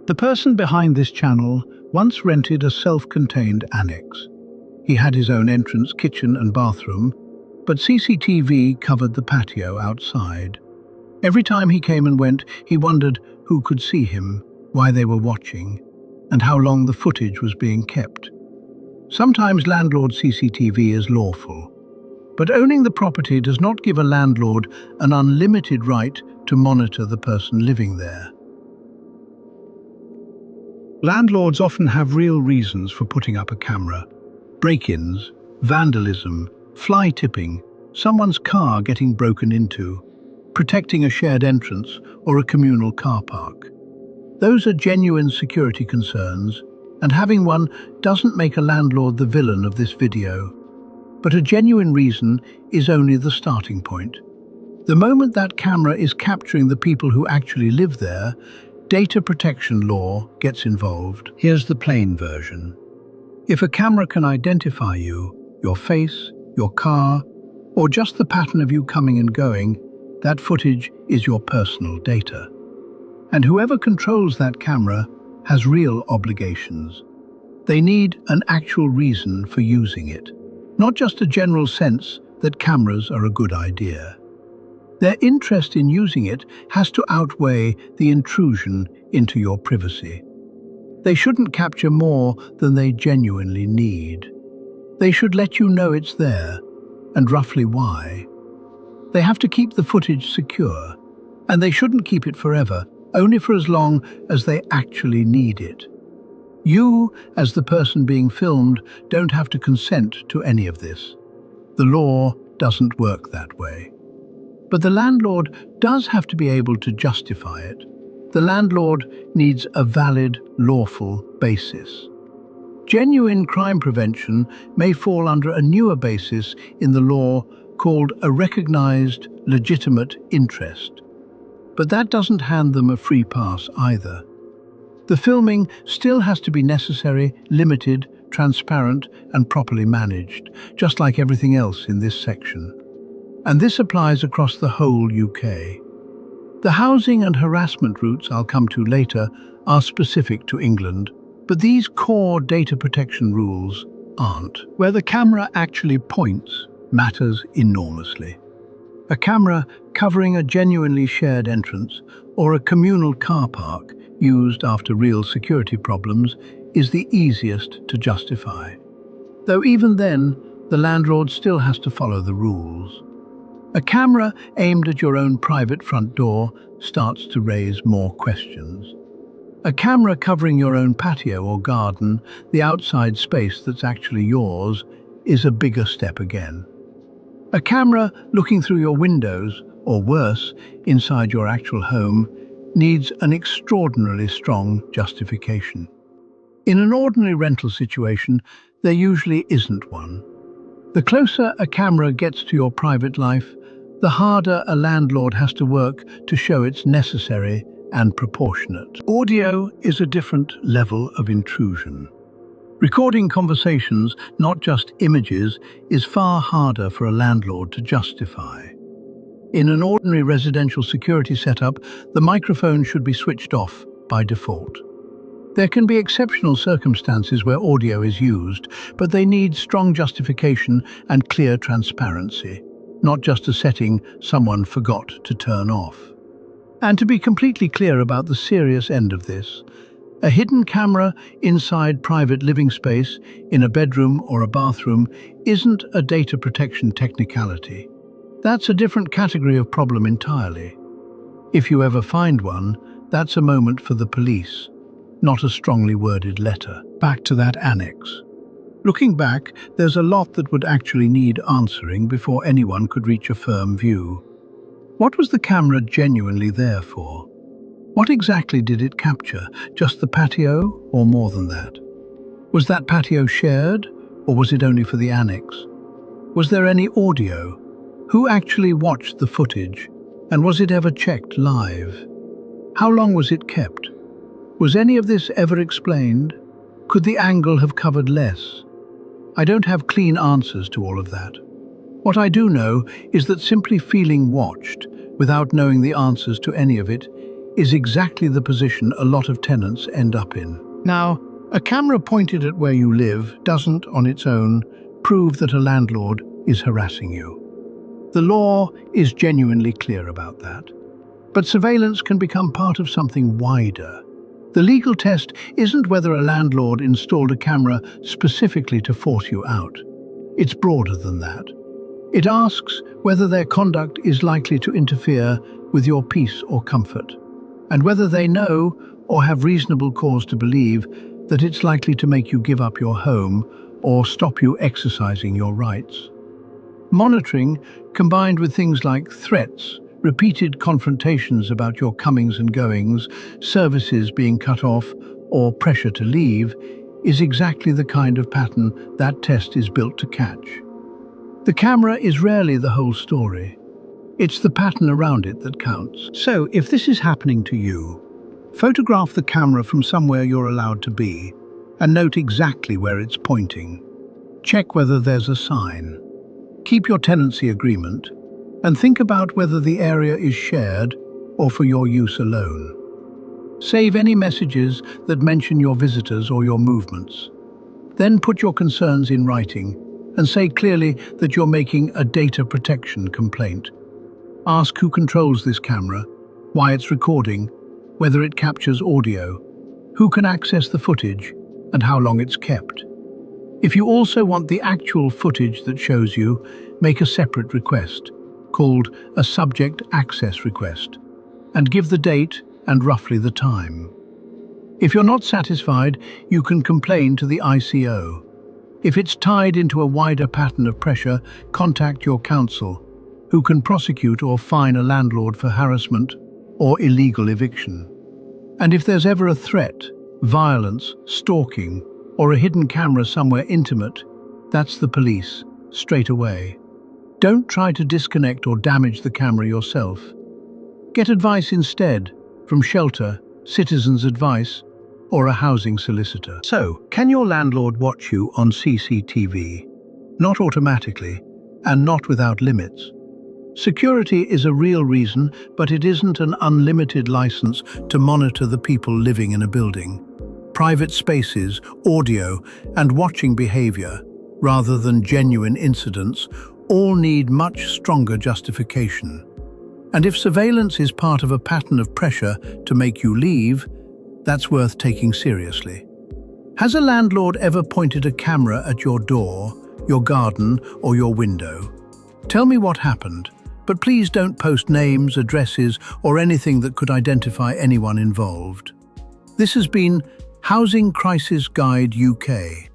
The person behind this channel once rented a self-contained annex. He had his own entrance, kitchen and bathroom, but CCTV covered the patio outside. Every time he came and went, he wondered who could see him, why they were watching, and how long the footage was being kept. Sometimes landlord CCTV is lawful, but owning the property does not give a landlord an unlimited right to monitor the person living there. Landlords often have real reasons for putting up a camera. Break-ins, vandalism, fly tipping, someone's car getting broken into, protecting a shared entrance or a communal car park. Those are genuine security concerns, and having one doesn't make a landlord the villain of this video. But a genuine reason is only the starting point. The moment that camera is capturing the people who actually live there, data protection law gets involved. Here's the plain version. If a camera can identify you, your face, your car, or just the pattern of you coming and going, that footage is your personal data. And whoever controls that camera has real obligations. They need an actual reason for using it, not just a general sense that cameras are a good idea. Their interest in using it has to outweigh the intrusion into your privacy. They shouldn't capture more than they genuinely need. They should let you know it's there, and roughly why. They have to keep the footage secure, and they shouldn't keep it forever, only for as long as they actually need it. You, as the person being filmed, don't have to consent to any of this. The law doesn't work that way. But the landlord does have to be able to justify it. The landlord needs a valid, lawful basis. Genuine crime prevention may fall under a newer basis in the law called a recognized legitimate interest. But that doesn't hand them a free pass either. The filming still has to be necessary, limited, transparent, and properly managed, just like everything else in this section. And this applies across the whole UK. The housing and harassment routes I'll come to later are specific to England, but these core data protection rules aren't. Where the camera actually points matters enormously. A camera covering a genuinely shared entrance or a communal car park used after real security problems is the easiest to justify. Though even then, the landlord still has to follow the rules. A camera aimed at your own private front door starts to raise more questions. A camera covering your own patio or garden, the outside space that's actually yours, is a bigger step again. A camera looking through your windows, or worse, inside your actual home, needs an extraordinarily strong justification. In an ordinary rental situation, there usually isn't one. The closer a camera gets to your private life, the harder a landlord has to work to show it's necessary and proportionate. Audio is a different level of intrusion. Recording conversations, not just images, is far harder for a landlord to justify. In an ordinary residential security setup, the microphone should be switched off by default. There can be exceptional circumstances where audio is used, but they need strong justification and clear transparency, not just a setting someone forgot to turn off. And to be completely clear about the serious end of this, a hidden camera inside private living space, in a bedroom or a bathroom, isn't a data protection technicality. That's a different category of problem entirely. If you ever find one, that's a moment for the police, not a strongly worded letter. Back to that annex. Looking back, there's a lot that would actually need answering before anyone could reach a firm view. What was the camera genuinely there for? What exactly did it capture? Just the patio, or more than that? Was that patio shared, or was it only for the annex? Was there any audio? Who actually watched the footage, and was it ever checked live? How long was it kept? Was any of this ever explained? Could the angle have covered less? I don't have clean answers to all of that. What I do know is that simply feeling watched, without knowing the answers to any of it, is exactly the position a lot of tenants end up in. Now, a camera pointed at where you live doesn't, on its own, prove that a landlord is harassing you. The law is genuinely clear about that. But surveillance can become part of something wider. The legal test isn't whether a landlord installed a camera specifically to force you out. It's broader than that. It asks whether their conduct is likely to interfere with your peace or comfort, and whether they know or have reasonable cause to believe that it's likely to make you give up your home or stop you exercising your rights. Monitoring, combined with things like threats, repeated confrontations about your comings and goings, services being cut off, or pressure to leave, is exactly the kind of pattern that test is built to catch. The camera is rarely the whole story. It's the pattern around it that counts. So, if this is happening to you, photograph the camera from somewhere you're allowed to be and note exactly where it's pointing. Check whether there's a sign. Keep your tenancy agreement and think about whether the area is shared or for your use alone. Save any messages that mention your visitors or your movements. Then put your concerns in writing and say clearly that you're making a data protection complaint. Ask who controls this camera, why it's recording, whether it captures audio, who can access the footage, and how long it's kept. If you also want the actual footage that shows you, make a separate request, called a subject access request, and give the date and roughly the time. If you're not satisfied, you can complain to the ICO. If it's tied into a wider pattern of pressure, contact your council, who can prosecute or fine a landlord for harassment or illegal eviction. And if there's ever a threat, violence, stalking, or a hidden camera somewhere intimate, that's the police, straight away. Don't try to disconnect or damage the camera yourself. Get advice instead from shelter, citizens' advice, or a housing solicitor. So, can your landlord watch you on CCTV? Not automatically, and not without limits. Security is a real reason, but it isn't an unlimited license to monitor the people living in a building. Private spaces, audio, and watching behavior, rather than genuine incidents, all need much stronger justification. And if surveillance is part of a pattern of pressure to make you leave, that's worth taking seriously. Has a landlord ever pointed a camera at your door, your garden, or your window? Tell me what happened, but please don't post names, addresses, or anything that could identify anyone involved. This has been Housing Crisis Guide UK.